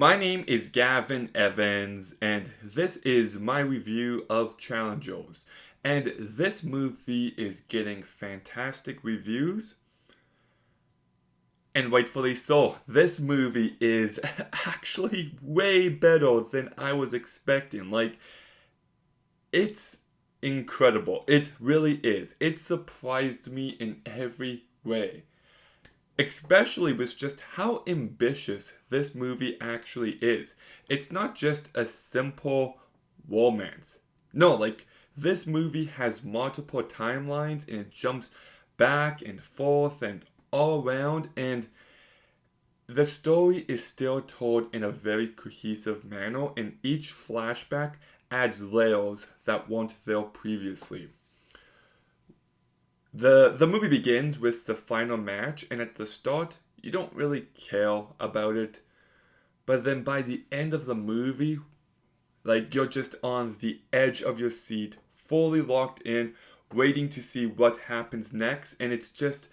My name is Gavin Evans, and this is my review of Challengers. And this movie is getting fantastic reviews, and rightfully so. This movie is actually way better than I was expecting. It's incredible. It really is. It surprised me in every way. Especially with just how ambitious this movie actually is. It's not just a simple romance. No, this movie has multiple timelines and it jumps back and forth and all around, and the story is still told in a very cohesive manner, and each flashback adds layers that weren't there previously. The movie begins with the final match, and at the start, you don't really care about it. But then by the end of the movie, you're just on the edge of your seat, fully locked in, waiting to see what happens next, and it's just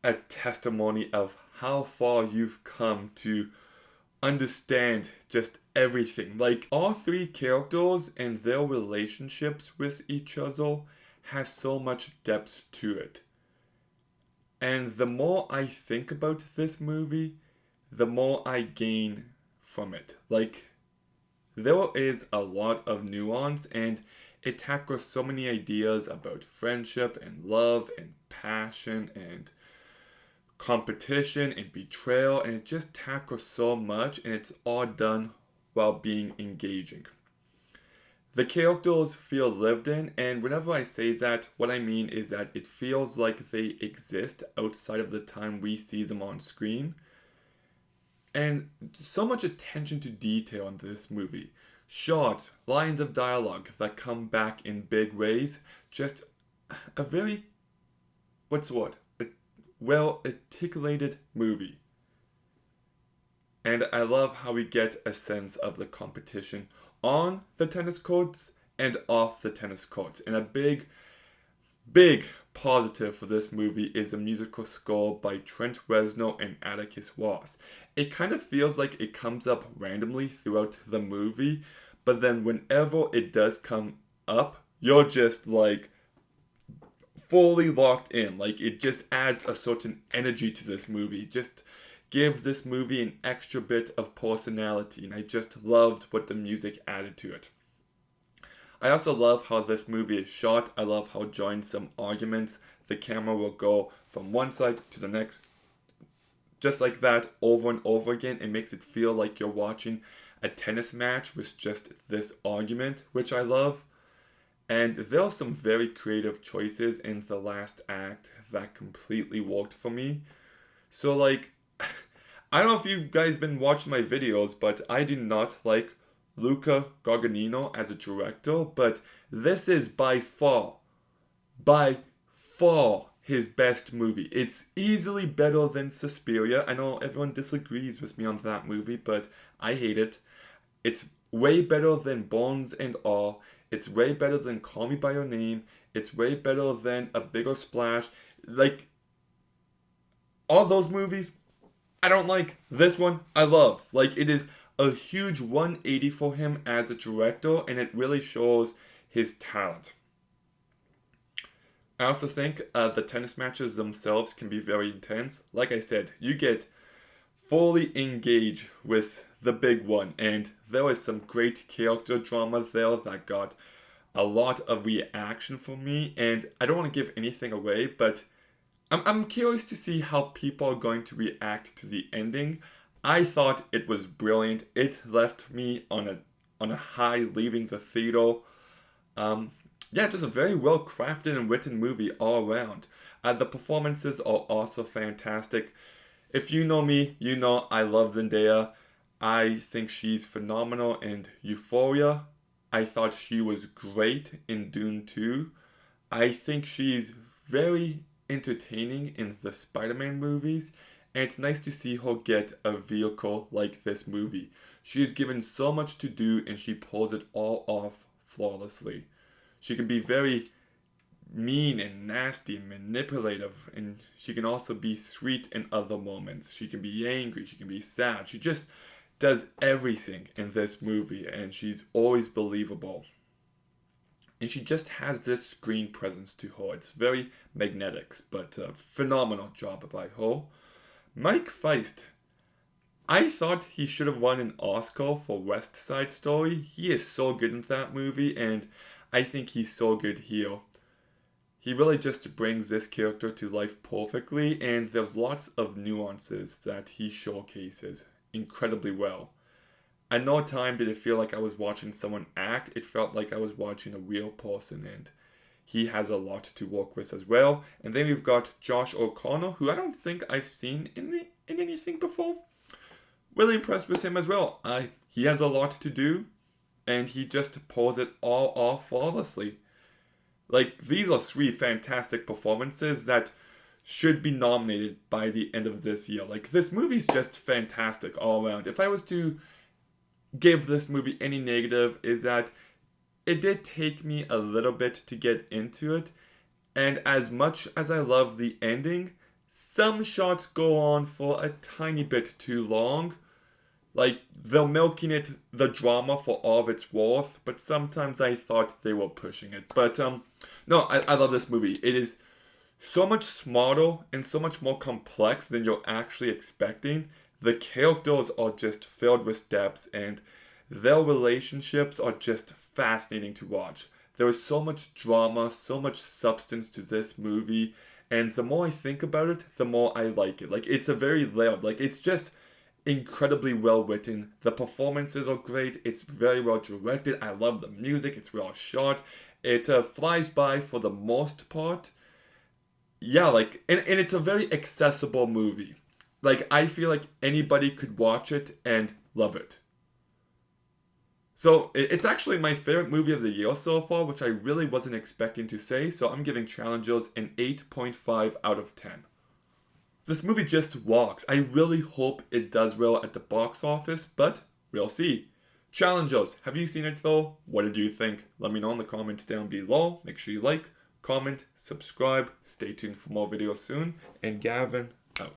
a testimony of how far you've come to understand just everything. All three characters and their relationships with each other has so much depth to it. And the more I think about this movie, the more I gain from it. There is a lot of nuance, and it tackles so many ideas about friendship and love and passion and competition and betrayal, and it just tackles so much, and it's all done while being engaging. The characters feel lived in, and whenever I say that, what I mean is that it feels like they exist outside of the time we see them on screen. And so much attention to detail in this movie. Short lines of dialogue that come back in big ways. Just a very, what's the word? A well articulated movie. And I love how we get a sense of the competition on the tennis courts and off the tennis courts. And a big positive for this movie is the musical score by Trent Reznor and Atticus Ross. It kind of feels like it comes up randomly throughout the movie, but then whenever it does come up, you're just fully locked in. It just adds a certain energy to this movie. It just gives this movie an extra bit of personality, and I just loved what the music added to it. I also love how this movie is shot. I love how during some arguments, the camera will go from one side to the next, just like that, over and over again. It makes it feel like you're watching a tennis match with just this argument, which I love. And there are some very creative choices in the last act that completely worked for me. So, I don't know if you guys been watching my videos, but I do not like Luca Guadagnino as a director, but this is by far his best movie. It's easily better than Suspiria. I know everyone disagrees with me on that movie, but I hate it. It's way better than Bones and All. It's way better than Call Me By Your Name. It's way better than A Bigger Splash. All those movies, I don't like. This one, I love. It is a huge 180 for him as a director, and it really shows his talent. I also think the tennis matches themselves can be very intense. Like I said, you get fully engaged with the big one, and there was some great character drama there that got a lot of reaction from me, and I don't want to give anything away, but I'm curious to see how people are going to react to the ending. I thought it was brilliant. It left me on a high leaving the theater. Just a very well crafted and written movie all around. The performances are also fantastic. If you know me, you know I love Zendaya. I think she's phenomenal in Euphoria. I thought she was great in Dune 2. I think she's very entertaining in the Spider-Man movies, and it's nice to see her get a vehicle like this movie. She is given so much to do, and she pulls it all off flawlessly. She can be very mean and nasty and manipulative, and she can also be sweet in other moments. She can be angry, she can be sad. She just does everything in this movie, and she's always believable. And she just has this screen presence to her. It's very magnetic, but a phenomenal job by her. Mike Feist, I thought he should have won an Oscar for West Side Story. He is so good in that movie, and I think he's so good here. He really just brings this character to life perfectly, and there's lots of nuances that he showcases incredibly well. At no time did it feel like I was watching someone act. It felt like I was watching a real person, and he has a lot to work with as well. And then we've got Josh O'Connor, who I don't think I've seen in anything before. Really impressed with him as well. He has a lot to do, and he just pulls it all off flawlessly. Like, these are three fantastic performances that should be nominated by the end of this year. Like, this movie's just fantastic all around. If I was to give this movie any negative, is that it did take me a little bit to get into it, and as much as I love the ending, some shots go on for a tiny bit too long. Like, they're milking it, the drama, for all of its worth, but sometimes I thought they were pushing it. But, no, I love this movie. It is so much smarter and so much more complex than you're actually expecting. The characters are just filled with depth, and their relationships are just fascinating to watch. There is so much drama, so much substance to this movie, and the more I think about it, the more I like it. Like, it's a very layered, like, it's just incredibly well written. The performances are great. It's very well directed. I love the music. It's well shot. It flies by for the most part. Yeah, like, and it's a very accessible movie. Like, I feel like anybody could watch it and love it. So, it's actually my favorite movie of the year so far, which I really wasn't expecting to say, so I'm giving Challengers an 8.5 out of 10. This movie just walks. I really hope it does well at the box office, but we'll see. Challengers, have you seen it though? What did you think? Let me know in the comments down below. Make sure you like, comment, subscribe. Stay tuned for more videos soon. And Gavin,